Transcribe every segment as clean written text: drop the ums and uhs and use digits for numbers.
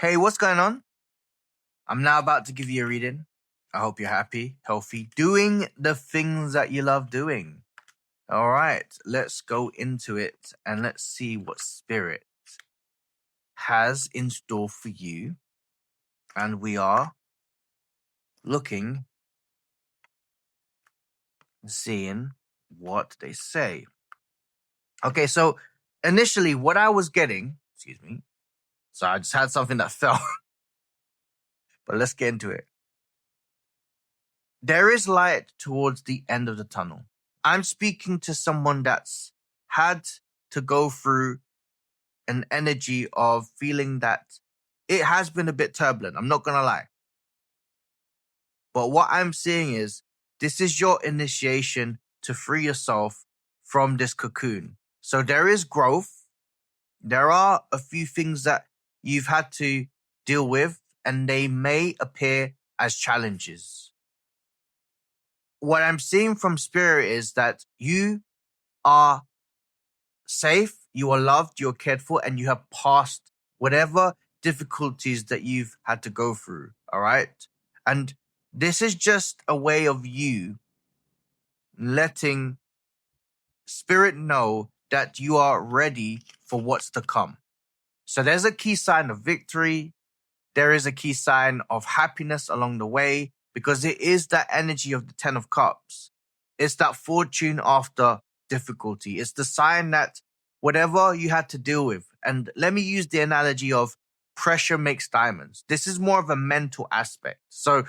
Hey, what's going on? I'm now about to give you a reading. I hope you're happy, healthy, doing the things that you love doing. All right, let's go into it and let's see what Spirit has in store for you. And we are looking, seeing what they say. Okay, so initially, what I was getting, so I just had something that fell, but let's get into it. There is light towards the end of the tunnel. I'm speaking to someone that's had to go through an energy of feeling that it has been a bit turbulent. I'm not going to lie. But what I'm seeing is this is your initiation to free yourself from this cocoon. So there is growth. There are a few things that you've had to deal with, and they may appear as challenges. What I'm seeing from Spirit is that you are safe, you are loved, you're cared for, and you have passed whatever difficulties that you've had to go through. All right. And this is just a way of you letting Spirit know that you are ready for what's to come. So there's a key sign of victory. There is a key sign of happiness along the way, because it is that energy of the 10 of Cups. It's that fortune after difficulty. It's the sign that whatever you had to deal with, and let me use the analogy of pressure makes diamonds. This is more of a mental aspect. So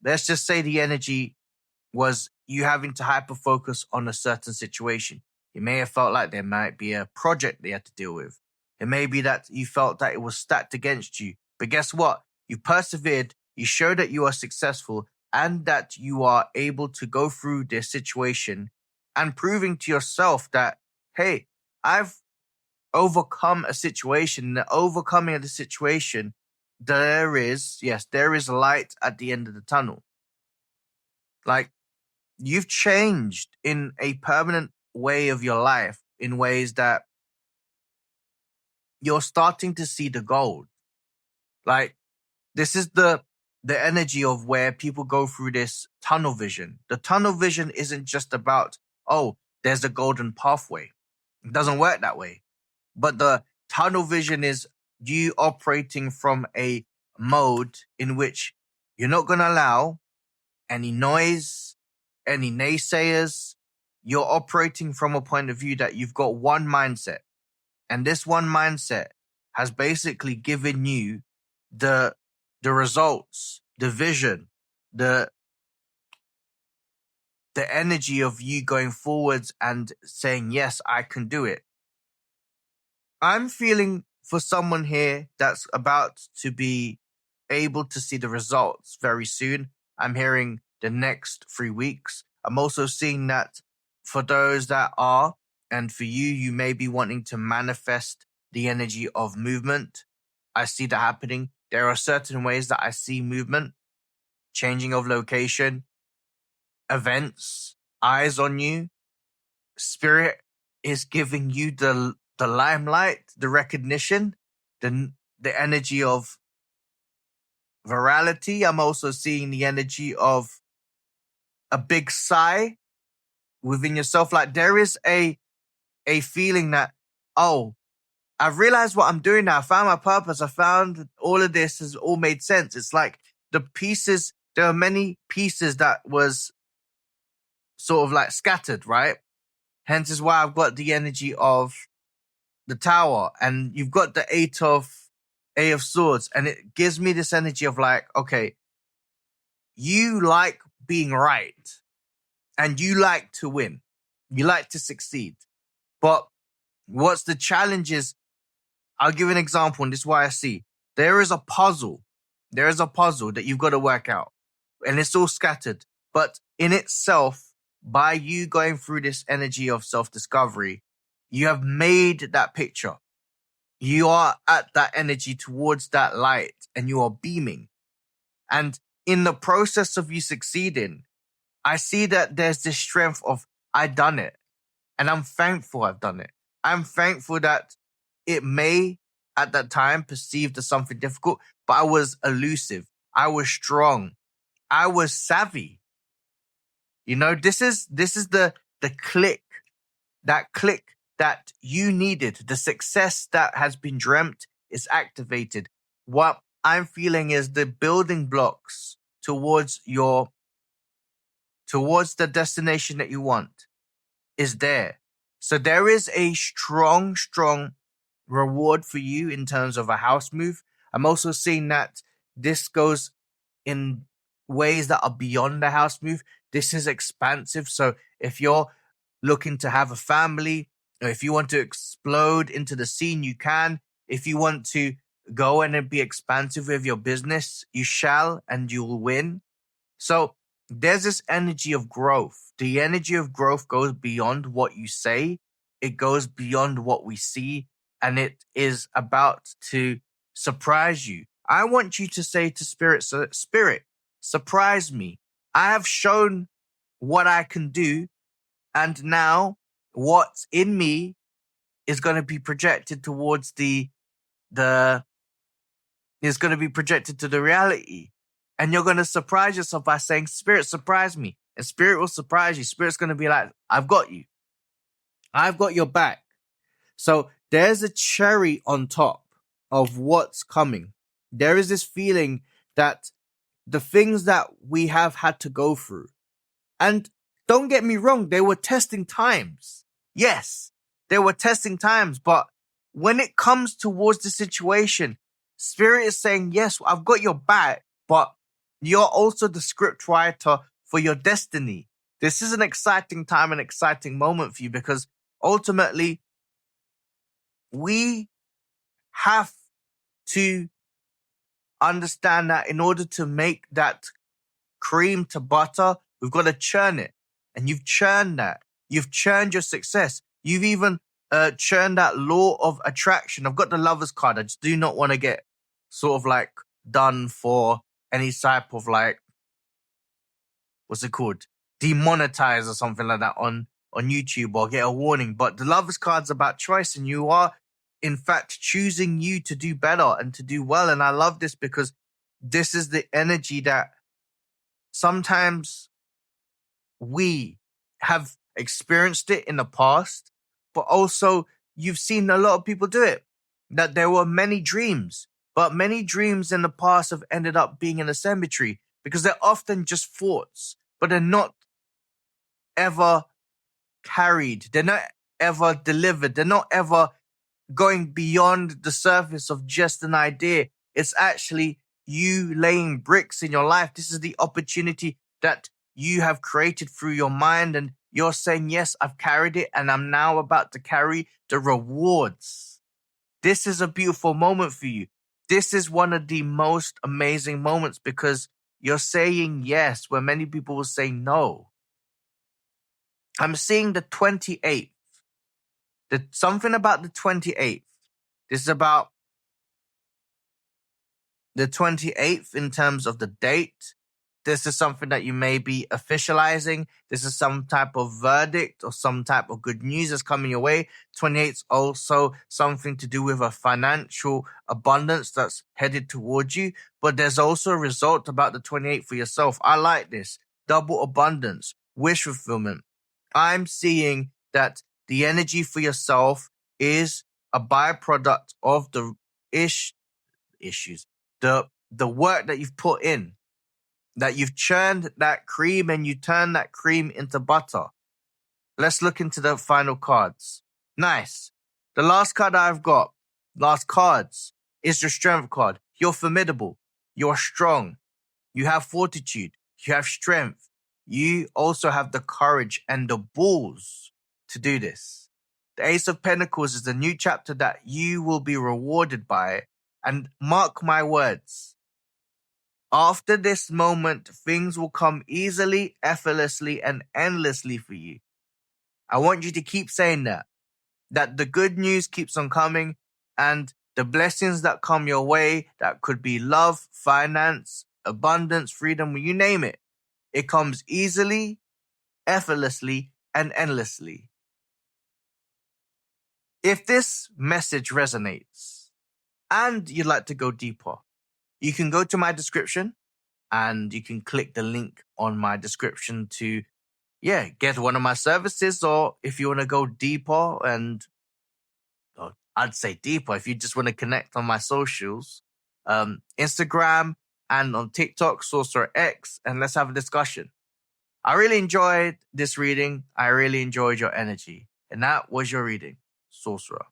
let's just say the energy was you having to hyper focus on a certain situation. You may have felt like there might be a project that you had to deal with. It may be that you felt that it was stacked against you. But guess what? You persevered, you showed that you are successful, and that you are able to go through this situation and proving to yourself that, hey, I've overcome a situation. And the overcoming of the situation, there is light at the end of the tunnel. Like, you've changed in a permanent way of your life in ways that you're starting to see the gold. Like, this is the energy of where people go through this tunnel vision. The tunnel vision isn't just about, oh, there's a golden pathway. It doesn't work that way. But the tunnel vision is you operating from a mode in which you're not going to allow any noise, any naysayers. You're operating from a point of view that you've got one mindset. And this one mindset has basically given you the results, the vision, the energy of you going forwards and saying, yes, I can do it. I'm feeling for someone here that's about to be able to see the results very soon. I'm hearing the next 3 weeks. I'm also seeing that for those that are, and for you, you may be wanting to manifest the energy of movement. I see that happening. There are certain ways that I see movement, changing of location, events, eyes on you. Spirit is giving you the limelight, the recognition, the energy of virality. I'm also seeing the energy of a big sigh within yourself. Like, there is a feeling that, oh, I've realized what I'm doing now. I found my purpose. I found all of this has all made sense. It's like the pieces, there are many pieces that was sort of like scattered, right? Hence is why I've got the energy of the Tower, and you've got the eight of Swords, and it gives me this energy of like, okay, you like being right, and you like to win, you like to succeed. But what's the challenge is, I'll give an example, and this is why I see there is a puzzle. There is a puzzle that you've got to work out, and it's all scattered. But in itself, by you going through this energy of self-discovery, you have made that picture. You are at that energy towards that light, and you are beaming. And in the process of you succeeding, I see that there's this strength of, I done it. And I'm thankful I've done it. I'm thankful that it may at that time perceived as something difficult, but I was elusive. I was strong. I was savvy. This is the click that you needed. The success that has been dreamt is activated. What I'm feeling is the building blocks towards the destination that you want is there. So there is a strong, strong reward for you in terms of a house move. I'm also seeing that this goes in ways that are beyond the house move. This is expansive. So if you're looking to have a family, or if you want to explode into the scene, you can. If you want to go and be expansive with your business, you shall and you will win. So there's this energy of growth. The energy of growth goes beyond what you say. It goes beyond what we see, and it is about to surprise you. I want you to say to Spirit, Spirit, surprise me. I have shown what I can do, and now what's in me is going to be projected towards is going to be projected to the reality. And you're going to surprise yourself by saying, Spirit, surprise me. And Spirit will surprise you. Spirit's going to be like, I've got you. I've got your back. So there's a cherry on top of what's coming. There is this feeling that the things that we have had to go through, and don't get me wrong, they were testing times. Yes, they were testing times. But when it comes towards the situation, Spirit is saying, yes, I've got your back, but you're also the script writer for your destiny. This is an exciting time, an exciting moment for you, because ultimately we have to understand that in order to make that cream to butter, we've got to churn it. And you've churned that. You've churned your success. You've even churned that law of attraction. I've got the Lover's card. I just do not want to get sort of like done for any type of like, what's it called? Demonetize or something like that on YouTube, or get a warning. But the Lover's card's about choice, and you are in fact choosing you to do better and to do well. And I love this because this is the energy that sometimes we have experienced it in the past, but also you've seen a lot of people do it. That there were many dreams, but many dreams in the past have ended up being in a cemetery because they're often just thoughts, but they're not ever carried. They're not ever delivered. They're not ever going beyond the surface of just an idea. It's actually you laying bricks in your life. This is the opportunity that you have created through your mind, and you're saying, yes, I've carried it, and I'm now about to carry the rewards. This is a beautiful moment for you. This is one of the most amazing moments because you're saying yes where many people will say no. I'm seeing the 28th. Something about the 28th. This is about the 28th in terms of the date. This is something that you may be officializing. This is some type of verdict or some type of good news that's coming your way. 28 is also something to do with a financial abundance that's headed towards you. But there's also a result about the 28 for yourself. I like this. Double abundance, wish fulfillment. I'm seeing that the energy for yourself is a byproduct of the issues, the work that you've put in, that you've churned that cream and you turn that cream into butter. Let's look into the final cards. Nice. The last card I've got, last cards, is your strength card. You're formidable. You're strong. You have fortitude. You have strength. You also have the courage and the balls to do this. The Ace of Pentacles is the new chapter that you will be rewarded by. And mark my words, after this moment, things will come easily, effortlessly, and endlessly for you. I want you to keep saying that the good news keeps on coming, and the blessings that come your way, that could be love, finance, abundance, freedom, you name it. It comes easily, effortlessly, and endlessly. If this message resonates, and you'd like to go deeper, you can go to my description and you can click the link on my description to, get one of my services. Or if you want to go deeper I'd say deeper, if you just want to connect on my socials, Instagram and on TikTok, Sorcerer X, and let's have a discussion. I really enjoyed this reading. I really enjoyed your energy. And that was your reading, Sorcerer.